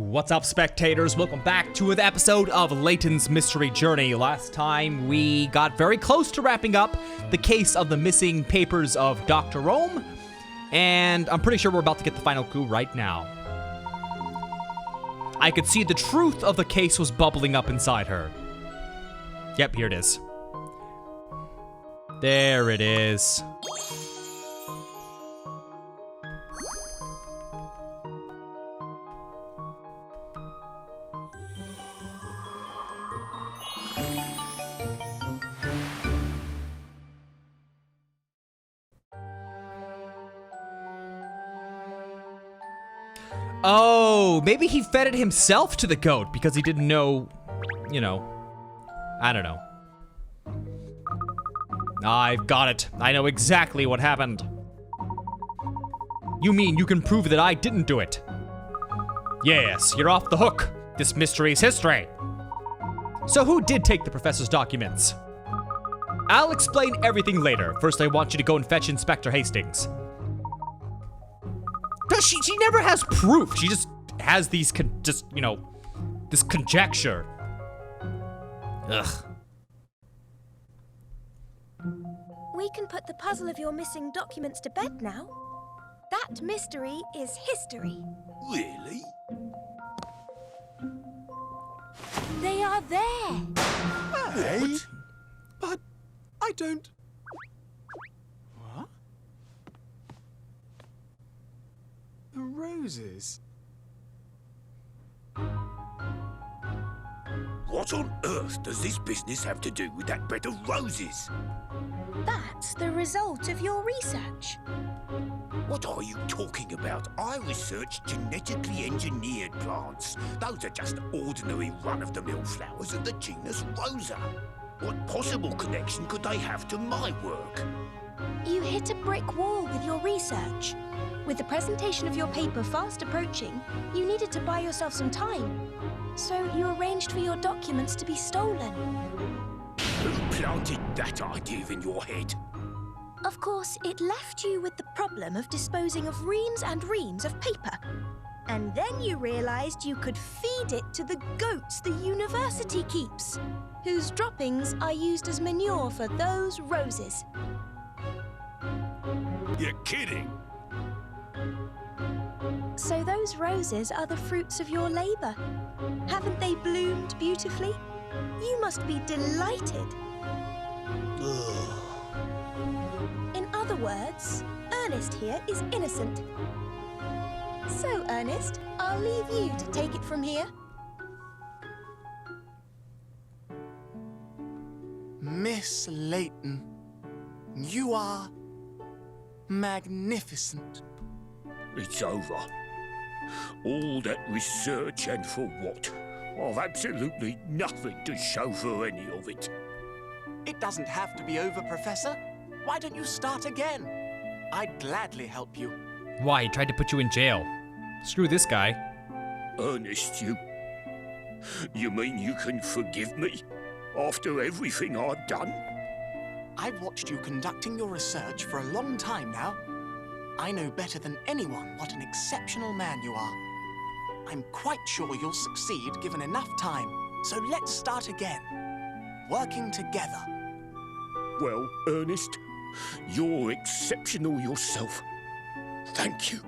What's up, spectators? Welcome back to an episode of Layton's Mystery Journey. Last time, we got very close to wrapping up the case of the missing papers of Dr. Rome, and I'm pretty sure we're about to get the final clue right now. I could see the truth of the case was bubbling up inside her. Yep, here it is. There it is. Oh, maybe he fed it himself to the goat because he didn't know, I don't know. I've got it. I know exactly what happened. You mean you can prove that I didn't do it? Yes, you're off the hook. This mystery's history. So who did take the professor's documents? I'll explain everything later. First, I want you to go and fetch Inspector Hastings. She never has proof. She just has these, this conjecture. Ugh. We can put the puzzle of your missing documents to bed now. That mystery is history. Really? They are there. Hey? But I don't... What? The roses. What on earth does this business have to do with that bed of roses? That's the result of your research. What are you talking about? I researched genetically engineered plants. Those are just ordinary run-of-the-mill flowers of the genus Rosa. What possible connection could they have to my work? You hit a brick wall with your research. With the presentation of your paper fast approaching, you needed to buy yourself some time. So you arranged for your documents to be stolen. Who planted that idea in your head? Of course, it left you with the problem of disposing of reams and reams of paper. And then you realized you could feed it to the goats the university keeps, whose droppings are used as manure for those roses. You're kidding! So those roses are the fruits of your labor. Haven't they bloomed beautifully? You must be delighted. In other words, Ernest here is innocent. So, Ernest, I'll leave you to take it from here. Miss Layton, you are magnificent. It's over. All that research and for what? I've absolutely nothing to show for any of it. It doesn't have to be over, Professor. Why don't you start again? I'd gladly help you. Why? He tried to put you in jail. Screw this guy. Ernest, you mean you can forgive me? After everything I've done? I've watched you conducting your research for a long time now. I know better than anyone what an exceptional man you are. I'm quite sure you'll succeed given enough time. So let's start again. Working together. Well, Ernest, you're exceptional yourself. Thank you.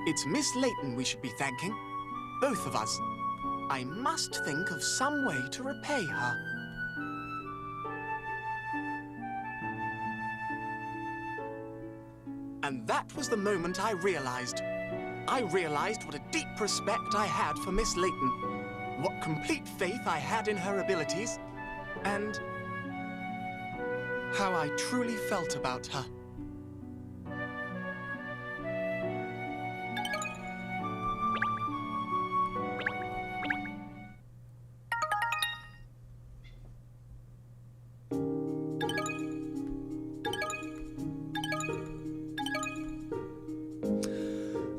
It's Miss Layton we should be thanking. Both of us. I must think of some way to repay her. And that was the moment I realized. I realized what a deep respect I had for Miss Layton, what complete faith I had in her abilities, and how I truly felt about her.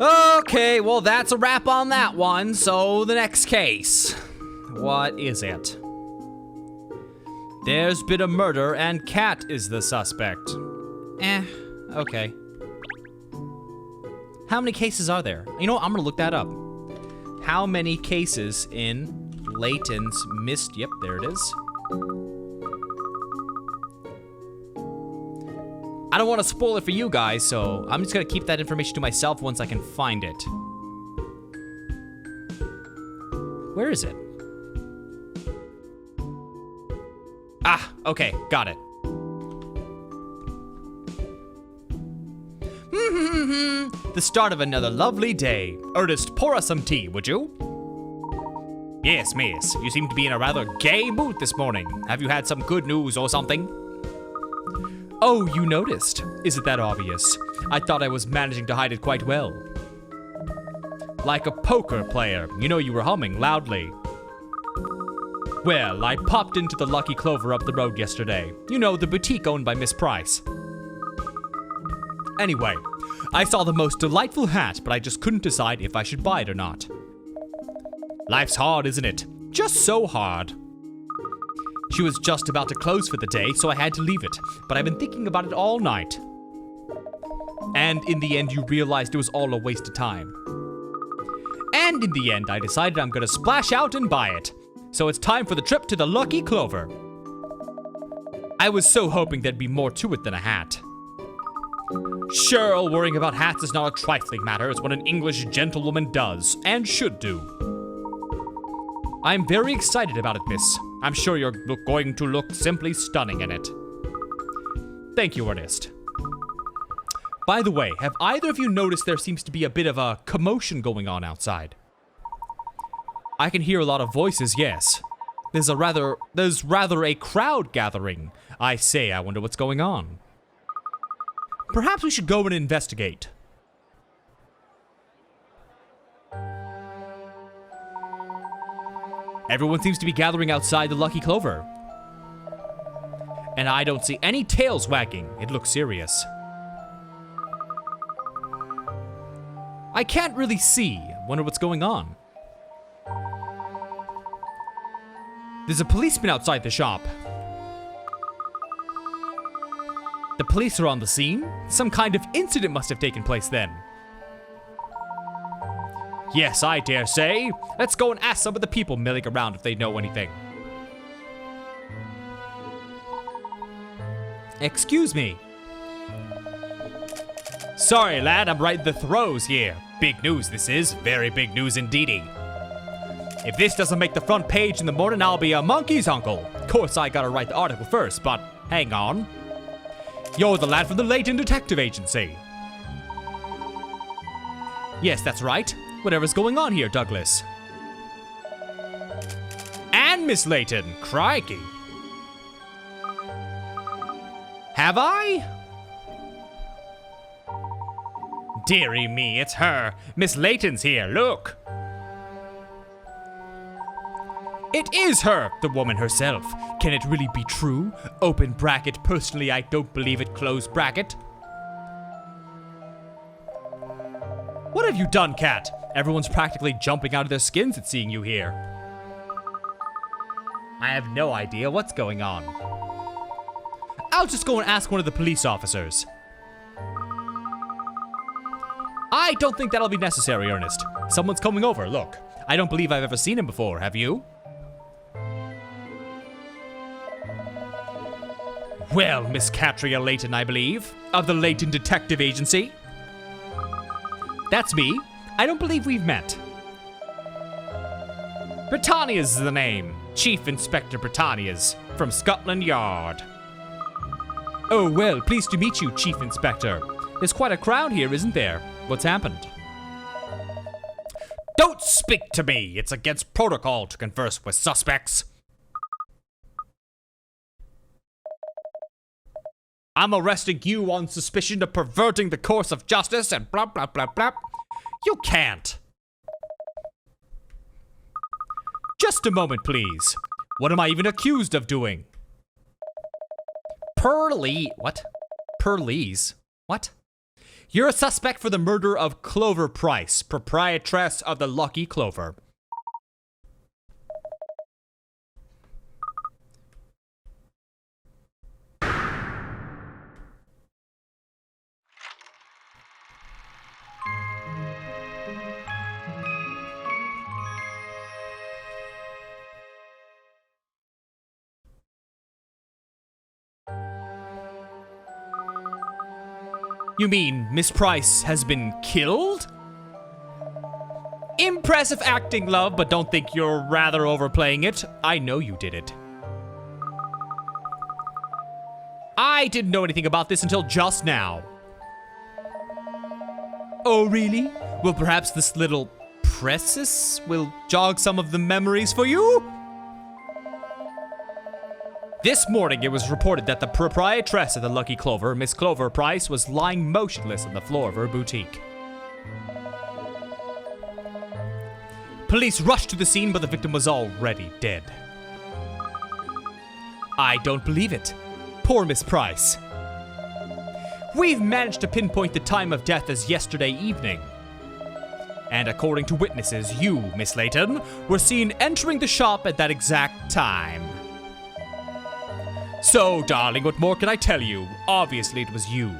Okay, well, that's a wrap on that one. So the next case. What is it? There's been a murder and Kat is the suspect. Okay. How many cases are there? You know what, I'm gonna look that up. How many cases in Layton's missed? Yep, there it is. I don't want to spoil it for you guys, so I'm just gonna keep that information to myself once I can find it. Where is it? Ah, okay, got it. The start of another lovely day. Ernest, pour us some tea, would you? Yes, miss. You seem to be in a rather gay mood this morning. Have you had some good news or something? Oh, you noticed. Is it that obvious? I thought I was managing to hide it quite well. Like a poker player. You know you were humming loudly. Well, I popped into the Lucky Clover up the road yesterday. You know, the boutique owned by Miss Price. Anyway, I saw the most delightful hat, but I just couldn't decide if I should buy it or not. Life's hard, isn't it? Just so hard. She was just about to close for the day, so I had to leave it, but I've been thinking about it all night. And in the end, you realized it was all a waste of time. And in the end, I decided I'm gonna splash out and buy it. So it's time for the trip to the Lucky Clover. I was so hoping there'd be more to it than a hat. Sherl, worrying about hats is not a trifling matter. It's what an English gentlewoman does, and should do. I'm very excited about it, miss. I'm sure you're going to look simply stunning in it. Thank you, Ernest. By the way, have either of you noticed there seems to be a bit of a commotion going on outside? I can hear a lot of voices, yes. There's rather a crowd gathering. I say, I wonder what's going on. Perhaps we should go and investigate. Everyone seems to be gathering outside the Lucky Clover. And I don't see any tails wagging. It looks serious. I can't really see. Wonder what's going on. There's a policeman outside the shop. The police are on the scene. Some kind of incident must have taken place then. Yes, I dare say. Let's go and ask some of the people milling around if they know anything. Excuse me. Sorry, lad, I'm right in the throes here. Big news this is. Very big news indeedy. If this doesn't make the front page in the morning, I'll be a monkey's uncle. Of course, I gotta write the article first, but hang on. You're the lad from the Layton Detective Agency. Yes, that's right. Whatever's going on here, Douglas. And Miss Layton, crikey. Have I? Dearie me, it's her. Miss Layton's here, look. It is her, the woman herself. Can it really be true? Open bracket, personally I don't believe it, close bracket. What have you done, Cat? Everyone's practically jumping out of their skins at seeing you here. I have no idea what's going on. I'll just go and ask one of the police officers. I don't think that'll be necessary, Ernest. Someone's coming over, look. I don't believe I've ever seen him before, have you? Well, Miss Katrielle Layton, I believe, of the Layton Detective Agency. That's me. I don't believe we've met. Britannia's the name. Chief Inspector Britannia's, from Scotland Yard. Oh, well, pleased to meet you, Chief Inspector. There's quite a crowd here, isn't there? What's happened? Don't speak to me! It's against protocol to converse with suspects. I'm arresting you on suspicion of perverting the course of justice and blah, blah, blah, blah. You can't. Just a moment, please. What am I even accused of doing? What? Perlise? What? You're a suspect for the murder of Clover Price, proprietress of the Lucky Clover. You mean Miss Price has been killed? Impressive acting, love, but don't think you're rather overplaying it. I know you did it. I didn't know anything about this until just now. Oh, really? Well, perhaps this little process will jog some of the memories for you? This morning, it was reported that the proprietress of the Lucky Clover, Miss Clover Price, was lying motionless on the floor of her boutique. Police rushed to the scene, but the victim was already dead. I don't believe it. Poor Miss Price. We've managed to pinpoint the time of death as yesterday evening. And according to witnesses, you, Miss Layton, were seen entering the shop at that exact time. So, darling, what more can I tell you? Obviously, it was you.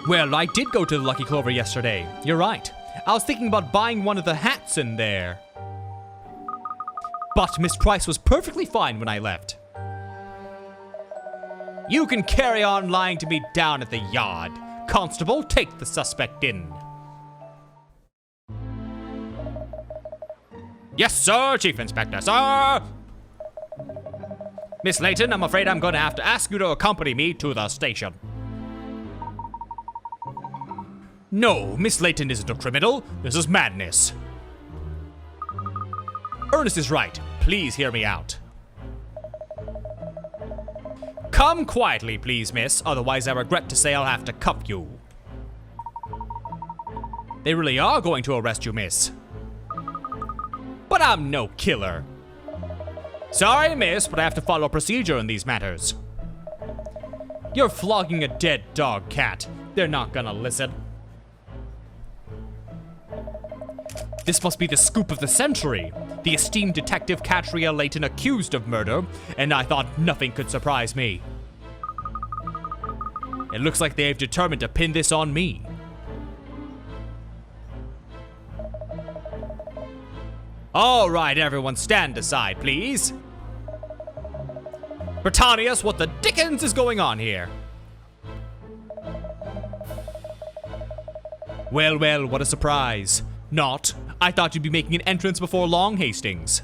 Well, I did go to the Lucky Clover yesterday. You're right. I was thinking about buying one of the hats in there. But Miss Price was perfectly fine when I left. You can carry on lying to me down at the yard. Constable, take the suspect in. Yes, sir, Chief Inspector, sir! Miss Layton, I'm afraid I'm going to have to ask you to accompany me to the station. No, Miss Layton isn't a criminal. This is madness. Ernest is right. Please hear me out. Come quietly, please, miss. Otherwise, I regret to say I'll have to cuff you. They really are going to arrest you, miss. But I'm no killer. Sorry, miss, but I have to follow procedure in these matters. You're flogging a dead dog, Cat. They're not gonna listen. This must be the scoop of the century. The esteemed detective Katrielle Layton accused of murder, and I thought nothing could surprise me. It looks like they've determined to pin this on me. All right, everyone, stand aside, please. Britannius, what the dickens is going on here? Well, well, what a surprise. Not. I thought you'd be making an entrance before long, Hastings.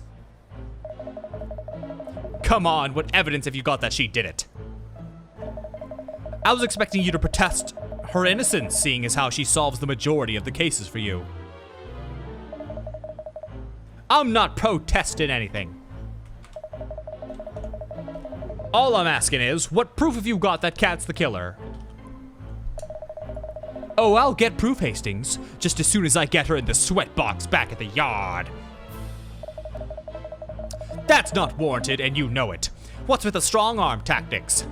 Come on, what evidence have you got that she did it? I was expecting you to protest her innocence, seeing as how she solves the majority of the cases for you. I'm not protesting anything. All I'm asking is, what proof have you got that Cat's the killer? Oh, I'll get proof, Hastings, just as soon as I get her in the sweatbox back at the yard. That's not warranted, and you know it. What's with the strong arm tactics?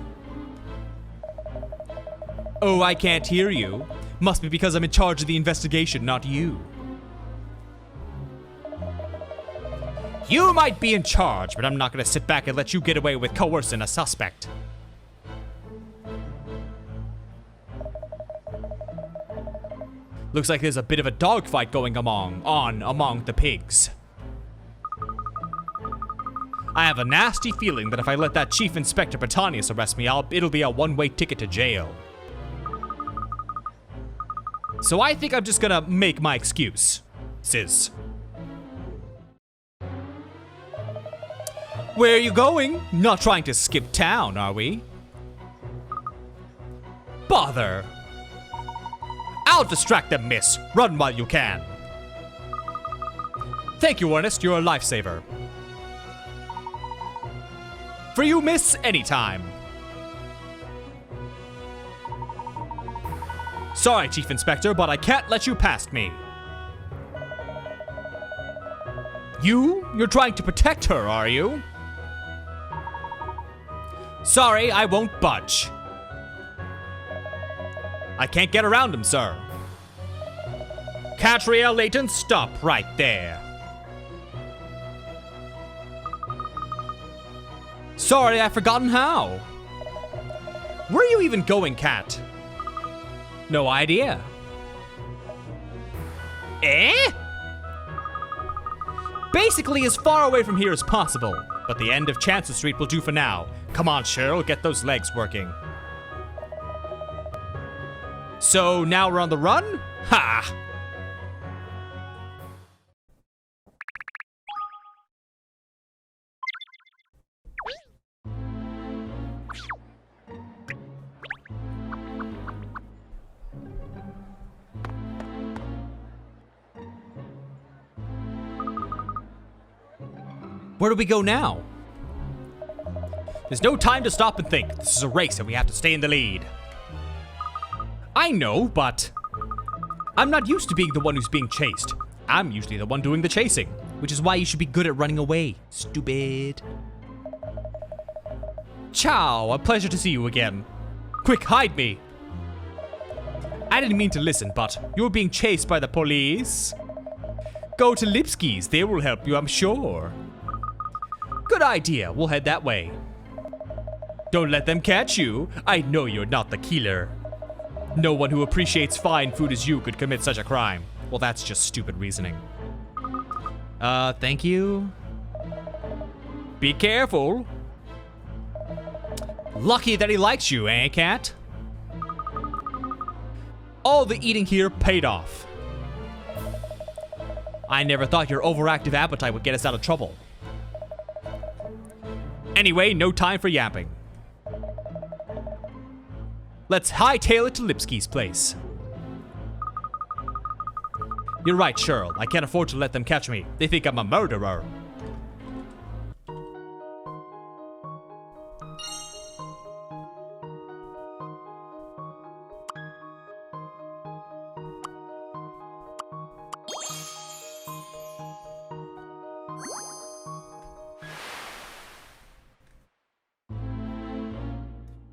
Oh, I can't hear you. Must be because I'm in charge of the investigation, not you. You might be in charge, but I'm not gonna sit back and let you get away with coercing a suspect. Looks like there's a bit of a dogfight going on among the pigs. I have a nasty feeling that if I let that Chief Inspector Britannius arrest me, it'll be a one-way ticket to jail. So I think I'm just gonna make my excuse, sis. Where are you going? Not trying to skip town, are we? Bother. I'll distract them, miss. Run while you can. Thank you, Ernest. You're a lifesaver. For you, miss, anytime. Sorry, Chief Inspector, but I can't let you past me. You're trying to protect her, are you? Sorry, I won't budge. I can't get around him, sir. Katrielle Layton, stop right there. Sorry, I've forgotten how. Where are you even going, Cat? No idea. Eh? Basically as far away from here as possible, but the end of Chancery Street will do for now. Come on, Sherl, get those legs working. So now we're on the run? Ha! Where do we go now? There's no time to stop and think. This is a race and we have to stay in the lead. I know, but I'm not used to being the one who's being chased. I'm usually the one doing the chasing, which is why you should be good at running away, stupid. Ciao, a pleasure to see you again. Quick, hide me. I didn't mean to listen, but you're being chased by the police. Go to Lipski's, they will help you, I'm sure. Good idea, we'll head that way. Don't let them catch you. I know you're not the killer. No one who appreciates fine food as you could commit such a crime. Well, that's just stupid reasoning. Thank you. Be careful. Lucky that he likes you, eh, cat? All the eating here paid off. I never thought your overactive appetite would get us out of trouble. Anyway, no time for yapping. Let's hightail it to Lipski's place. You're right, Sherl. I can't afford to let them catch me. They think I'm a murderer.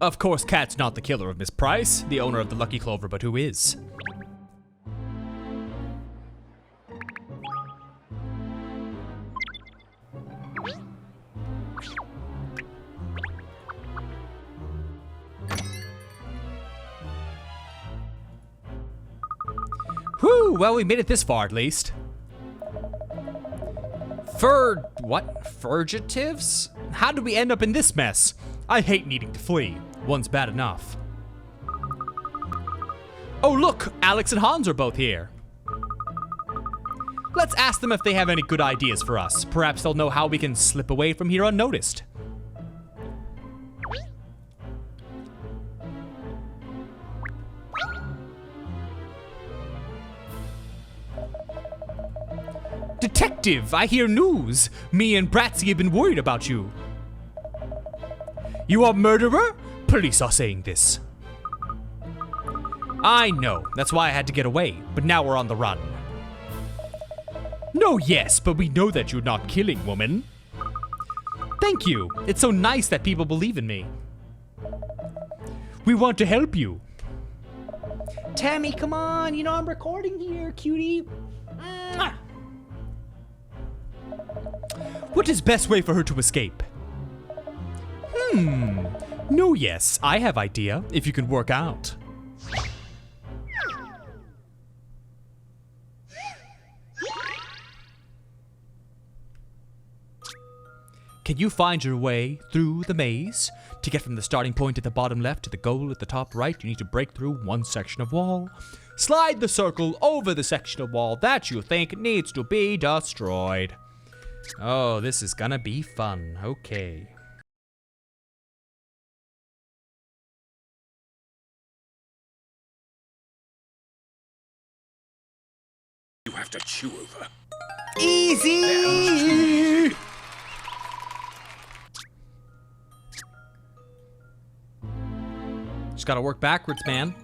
Of course, Kat's not the killer of Miss Price, the owner of the Lucky Clover, but who is? Whew, well, we made it this far at least. What? Fugitives? How did we end up in this mess? I hate needing to flee. One's bad enough. Oh look, Alex and Hans are both here. Let's ask them if they have any good ideas for us. Perhaps they'll know how we can slip away from here unnoticed. Detective, I hear news. Me and Bratsy have been worried about you. You are a murderer? Police are saying this. I know, that's why I had to get away, but now we're on the run. No, yes, but we know that you're not killing, woman. Thank you. It's so nice that people believe in me. We want to help you. Tammy, come on, you know I'm recording here, cutie. Mwah. What is best way for her to escape? No, yes, I have idea, if you can work out. Can you find your way through the maze? To get from the starting point at the bottom left to the goal at the top right, you need to break through one section of wall. Slide the circle over the section of wall that you think needs to be destroyed. Oh, this is gonna be fun. Okay. You have to chew over. Easy! Just gotta work backwards, man.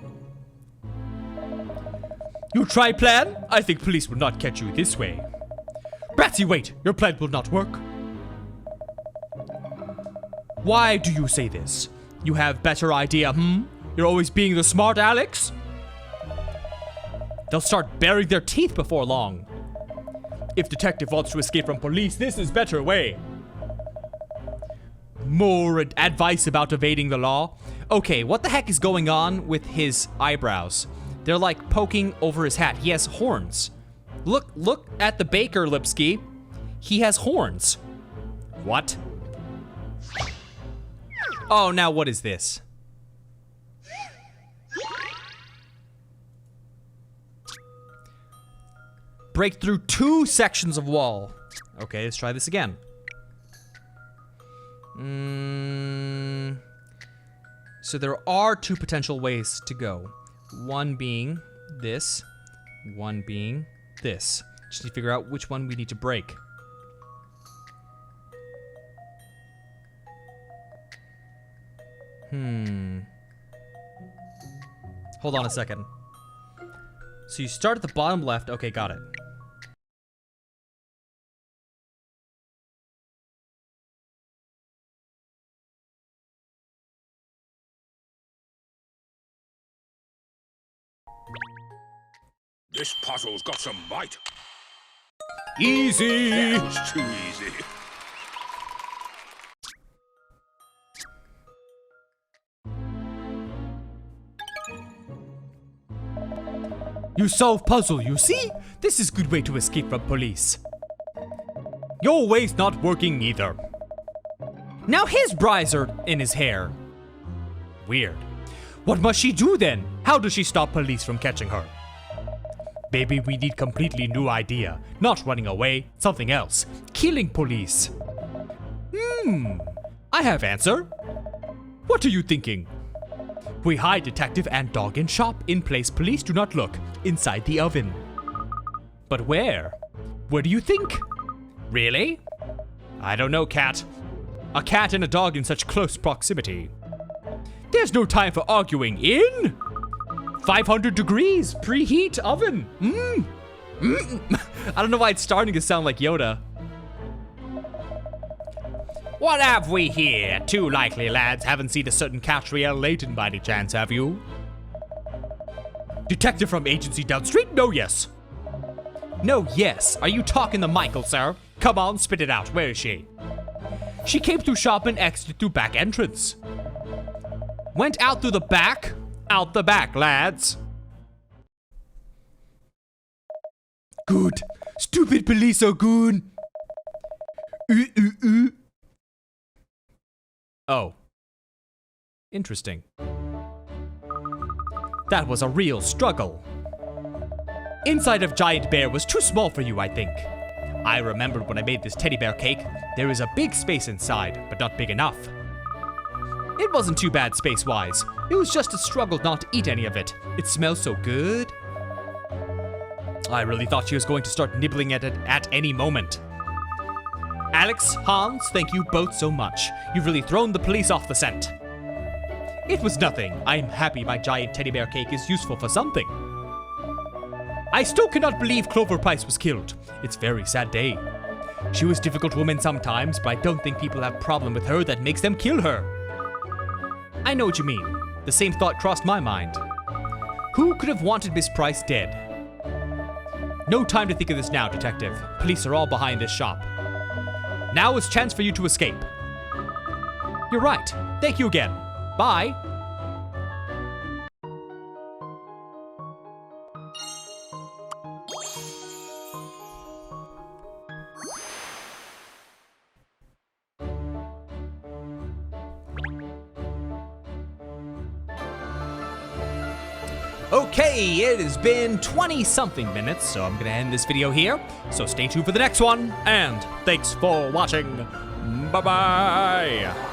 You try plan? I think police will not catch you this way. Bratsy, wait! Your plan will not work. Why do you say this? You have better idea, You're always being the smart Alex? They'll start baring their teeth before long. If detective wants to escape from police, this is better way. More advice about evading the law? Okay, what the heck is going on with his eyebrows? They're like poking over his hat. He has horns. Look at the baker, Lipski. He has horns. What? Oh, now what is this? Break through 2 sections of wall. Okay, let's try this again. So there are 2 potential ways to go. One being this, one being this. Just need to figure out which one we need to break. Hold on a second. So you start at the bottom left. Okay, got it. This puzzle's got some bite. Easy! That was too easy. You solve puzzle, you see? This is good way to escape from police. Your way's not working either. Now his bras are in his hair. Weird. What must she do then? How does she stop police from catching her? Maybe we need completely new idea. Not running away, something else. Killing police. I have answer. What are you thinking? We hide detective and dog in shop in place police do not look, inside the oven. But where? Where do you think? Really? I don't know, cat. A cat and a dog in such close proximity. There's no time for arguing. In 500 degrees, preheat oven. I don't know why it's starting to sound like Yoda. What have we here? 2 likely lads. Haven't seen a certain Katrielle Layton by any chance, have you? Detective from agency down street? No, yes. No, yes. Are you talking to Michael, sir? Come on, spit it out. Where is she? She came through shop and exited through back entrance. Went out through the back? Out the back, lads. Good. Stupid police are good. Oh. Interesting. That was a real struggle. Inside of Giant Bear was too small for you, I think. I remembered when I made this teddy bear cake, there is a big space inside, but not big enough. It wasn't too bad space-wise. It was just a struggle not to eat any of it. It smells so good. I really thought she was going to start nibbling at it at any moment. Alex, Hans, thank you both so much. You've really thrown the police off the scent. It was nothing. I'm happy my giant teddy bear cake is useful for something. I still cannot believe Clover Price was killed. It's a very sad day. She was a difficult woman sometimes, but I don't think people have a problem with her that makes them kill her. I know what you mean. The same thought crossed my mind. Who could have wanted Miss Price dead? No time to think of this now, detective. Police are all behind this shop. Now is chance for you to escape. You're right. Thank you again. Bye. Okay, it has been 20-something minutes, so I'm gonna end this video here. So stay tuned for the next one, and thanks for watching. Bye-bye.